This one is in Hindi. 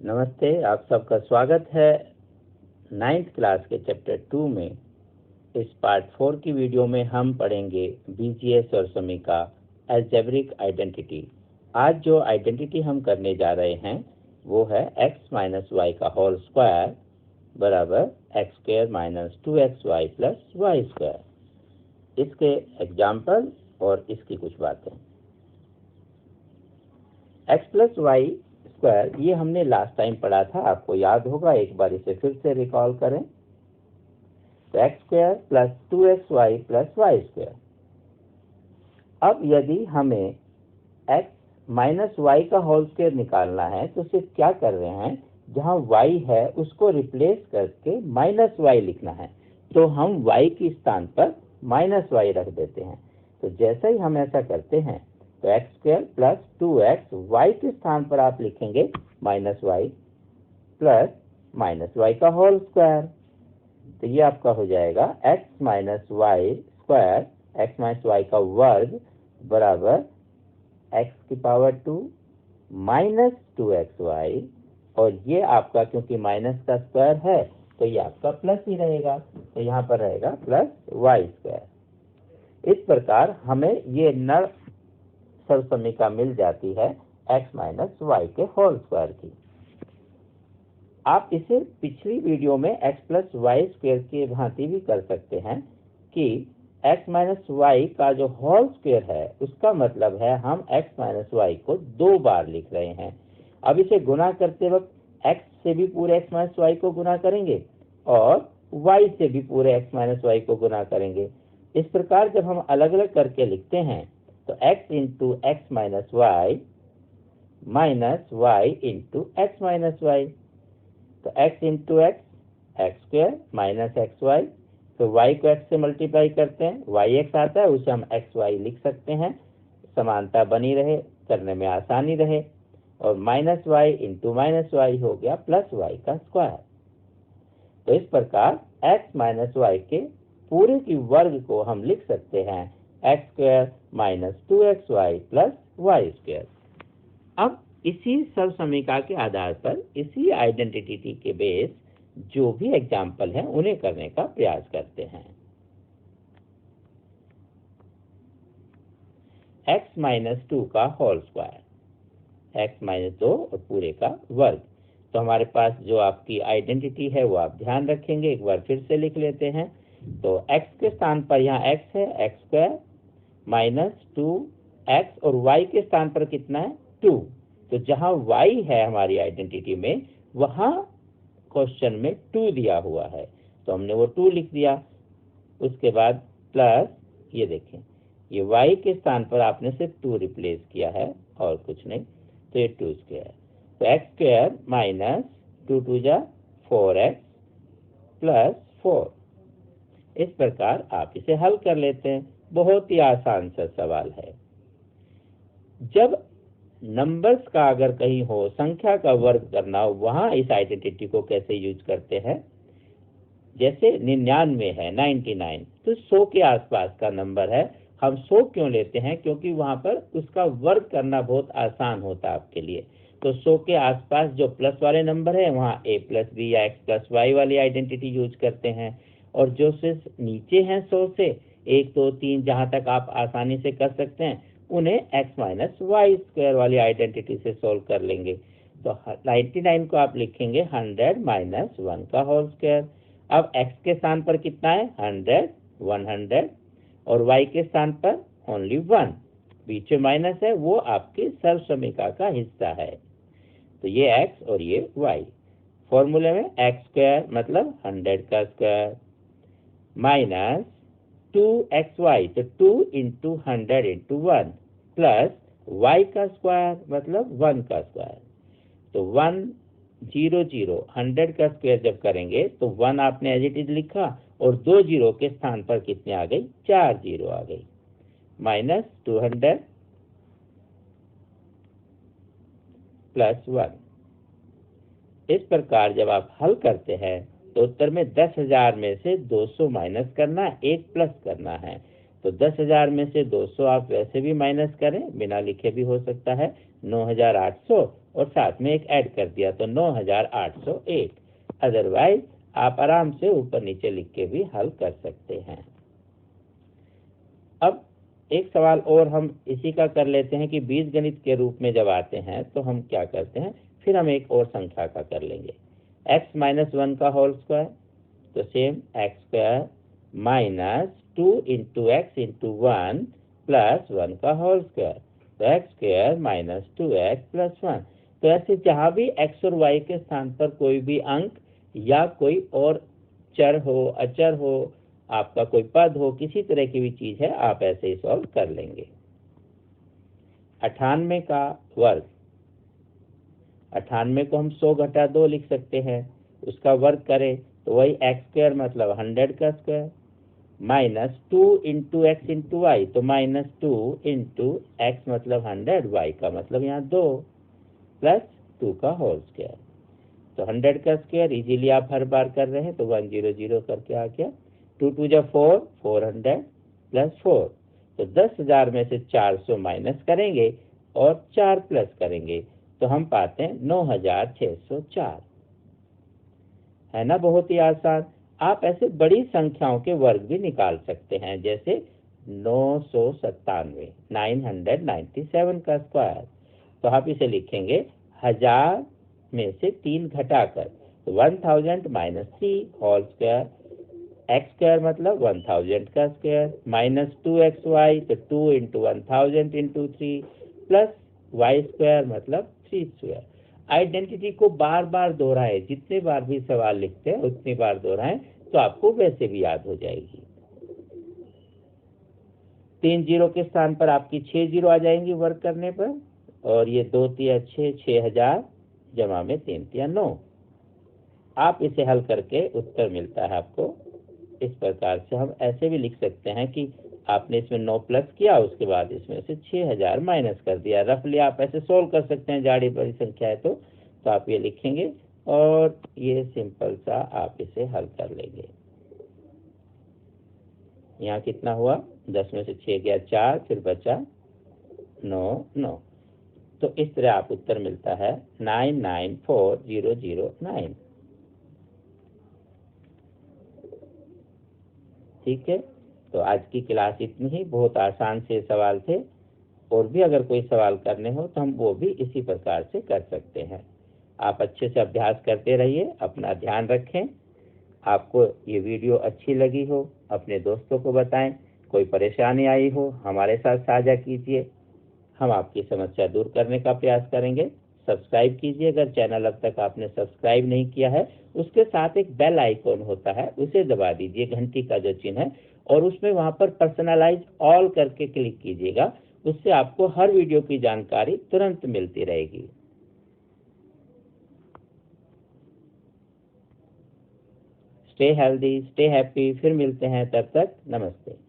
नमस्ते, आप सबका स्वागत है 9th क्लास के चैप्टर 2 में। इस पार्ट 4 की वीडियो में हम पढ़ेंगे बीजीएस और समीका अलजेब्रिक आइडेंटिटी। आज जो आइडेंटिटी हम करने जा रहे हैं वो है x माइनस वाई का होल स्क्वायर बराबर X square minus 2xy plus Y square. इसके एग्जाम्पल और इसकी कुछ बातें। x प्लस वाई स्क्वायर ये हमने लास्ट टाइम पढ़ा था, आपको याद होगा, एक बार इसे फिर से रिकॉल करें। तो X square plus 2xy plus Y square. अब यदि हमें x माइनस वाई का होल स्क्वायर निकालना है तो सिर्फ क्या कर रहे हैं, जहां y है उसको रिप्लेस करके माइनस वाई लिखना है, तो हम y के स्थान पर माइनस वाई रख देते हैं। तो जैसे ही हम ऐसा करते हैं तो X square plus 2x, Y के स्थान पर आप लिखेंगे minus Y plus minus Y का होल स्क्वायर। तो ये आपका हो जाएगा x minus Y square, X minus Y का वर्ग बराबर x की पावर 2 माइनस 2xy, और ये आपका क्योंकि माइनस का स्क्वायर है तो ये आपका प्लस ही रहेगा, तो यहाँ पर रहेगा प्लस वाई स्क्वायर। इस प्रकार हमें ये नल समीका मिल जाती है x माइनस वाई के होल स्क्वायर की। आप इसे पिछली वीडियो में x प्लस वाई स्क्वायर की भांति भी कर सकते हैं कि x माइनस वाई का जो होल स्क्वायर है उसका मतलब है हम x माइनस वाई को 2 बार लिख रहे हैं। अब इसे गुना करते वक्त x से भी पूरे x माइनस वाई को गुना करेंगे और y से भी पूरे x माइनस वाई को गुना करेंगे। इस प्रकार जब हम अलग अलग करके लिखते हैं तो x into X minus Y minus Y into X minus Y, तो x into X X square minus X Y, तो y को x से मल्टीप्लाई करते हैं, yx आता है उसे हम xy लिख सकते हैं, समानता बनी रहे, करने में आसानी रहे, और minus Y into minus Y हो गया प्लस वाई का स्क्वायर। तो इस प्रकार x माइनस वाई के पूरे की वर्ग को हम लिख सकते हैं X square minus 2xy plus Y square. अब इसी सब समीका के आधार पर इसी आइडेंटिटी के बेस जो भी एग्जाम्पल हैं उन्हें करने का प्रयास करते हैं। x माइनस 2 का होल स्क्वायर, x माइनस 2 और पूरे का वर्ग। तो हमारे पास जो आपकी आइडेंटिटी है वो आप ध्यान रखेंगे, एक बार फिर से लिख लेते हैं। तो x के स्थान पर यहाँ x है, एक्स स्क्वायर माइनस 2x, और y के स्थान पर कितना है 2। तो जहां y है हमारी आइडेंटिटी में वहां क्वेश्चन में 2 दिया हुआ है, तो हमने वो 2 लिख दिया। उसके बाद प्लस, ये देखें ये y के स्थान पर आपने सिर्फ 2 रिप्लेस किया है और कुछ नहीं, तो ये 2 स्क्वायर, तो एक्स स्क्वायर माइनस 2 2 जा 4x प्लस 4। इस प्रकार आप इसे हल कर लेते हैं, बहुत ही आसान सा सवाल है। जब नंबर्स का अगर कहीं हो, संख्या का वर्ग करना हो, वहां इस आइडेंटिटी को कैसे यूज करते हैं। जैसे 99 है, 99, तो 100 के आसपास का नंबर है, हम 100 क्यों लेते हैं, क्योंकि वहां पर उसका वर्ग करना बहुत आसान होता है आपके लिए। तो 100 के आसपास जो प्लस वाले नंबर है वहां a प्लस बी या x प्लस वाई वाली आइडेंटिटी यूज करते हैं, और जो सिर्फ नीचे हैं 100 से 1 2 3 जहां तक आप आसानी से कर सकते हैं उन्हें x माइनस वाई स्क्वायर वाली आइडेंटिटी से सोल्व कर लेंगे। तो 99 को आप लिखेंगे 100 माइनस 1 का होल स्क्वायर। अब x के स्थान पर कितना है 100, 100, और y के स्थान पर ओनली 1, बीच में माइनस है, वो आपकी सर्व समीका का हिस्सा है। तो ये x और ये y, फॉर्मूले में एक्स स्क्वायर मतलब 100 का स्क्वायर माइनस 2xy, तो 2 इंटू 100 इंटू 1 प्लस y का स्क्वायर मतलब 1 का स्क्वायर। तो 1 0 0, 100 का स्क्वायर जब करेंगे तो 1 आपने एज इट इज लिखा, और 2 जीरो के स्थान पर कितने आ गई, 4 जीरो आ गई, माइनस 200 प्लस 1। इस प्रकार जब आप हल करते हैं तो उत्तर में 10,000 में से 200 माइनस करना है, 1 प्लस करना है। तो 10,000 में से 200 आप वैसे भी माइनस करें, बिना लिखे भी हो सकता है, 9800 और साथ में एक ऐड कर दिया तो 9801। अदरवाइज आप आराम से ऊपर नीचे लिख के भी हल कर सकते हैं। अब एक सवाल और हम इसी का कर लेते हैं कि बीजगणित के रूप में जब आते हैं तो हम क्या करते हैं, फिर हम एक और संख्या का कर लेंगे, x - 1 का होल स्क्वायर। तो सेम x² - 2 × x × 1 + 1 का होल स्क्वायर, तो x² - 2x + 1। तो ऐसे जहां भी x और y के स्थान पर कोई भी अंक या कोई और चर हो, अचर हो, आपका कोई पद हो, किसी तरह की भी चीज है, आप ऐसे ही सॉल्व कर लेंगे। 98 का वर्ग, 98 को हम 100 घटा 2 लिख सकते हैं, उसका वर्ग करें तो वही x² मतलब 100 का स्क्वायर, -2 × x × y, तो -2 × x मतलब 100, y का मतलब यहाँ 2, प्लस 2 का होल स्क्वायर। तो 100 का स्क्वायर इजीली आप हर बार कर रहे हैं तो 100 करके आ गया। 2 × 2 = 4, 400 + 4, तो 10,000 में से 400 माइनस करेंगे और 4 प्लस करेंगे तो हम पाते हैं 9604। है ना बहुत ही आसान। आप ऐसे बड़ी संख्याओं के वर्ग भी निकाल सकते हैं, जैसे 997, 997 का स्क्वायर। तो आप इसे लिखेंगे 1000 में से 3 घटाकर, तो 1000 - 3 होल स्क्वायर, x² मतलब 1000 का स्क्वायर, -2xy तो 2 × 1000 × 3 प्लस y² मतलब 3²। आइडेंटिटी को बार बार दोहराएं, जितने बार भी सवाल लिखते हैं उतनी बार दोहराएं तो आपको वैसे भी याद हो जाएगी। 3 जीरो के स्थान पर आपकी 6 जीरो आ जाएंगी वर्ग करने पर, और ये 2 × 6 = 6000 जमा में 3 × 9। आप इसे हल करके उत्तर मिलता है आपको इस प्रकार से। हम ऐसे भी लिख सकते हैं कि आपने इसमें 9 प्लस किया, उसके बाद इसमें से 6000 माइनस कर दिया। रफली आप ऐसे सोल्व कर सकते हैं, जाड़ी बड़ी संख्या है तो आप ये लिखेंगे और ये सिंपल सा आप इसे हल कर लेंगे। यहाँ कितना हुआ, 10 में से 6 गया 4, फिर बचा 9। तो इस तरह आप उत्तर मिलता है 994009। ठीक है, तो आज की क्लास इतनी ही, बहुत आसान से सवाल थे। और भी अगर कोई सवाल करने हो तो हम वो भी इसी प्रकार से कर सकते हैं। आप अच्छे से अभ्यास करते रहिए, अपना ध्यान रखें। आपको ये वीडियो अच्छी लगी हो अपने दोस्तों को बताएं, कोई परेशानी आई हो हमारे साथ साझा कीजिए, हम आपकी समस्या दूर करने का प्रयास करेंगे। सब्सक्राइब कीजिए अगर चैनल अब तक आपने सब्सक्राइब नहीं किया है। उसके साथ एक बेल आइकॉन होता है, उसे दबा दीजिए, घंटी का जो चिन्ह है, और उसमें वहां पर पर्सनलाइज ऑल करके क्लिक कीजिएगा। उससे आपको हर वीडियो की जानकारी तुरंत मिलती रहेगी। Stay healthy, stay happy. फिर मिलते हैं, तब तक नमस्ते।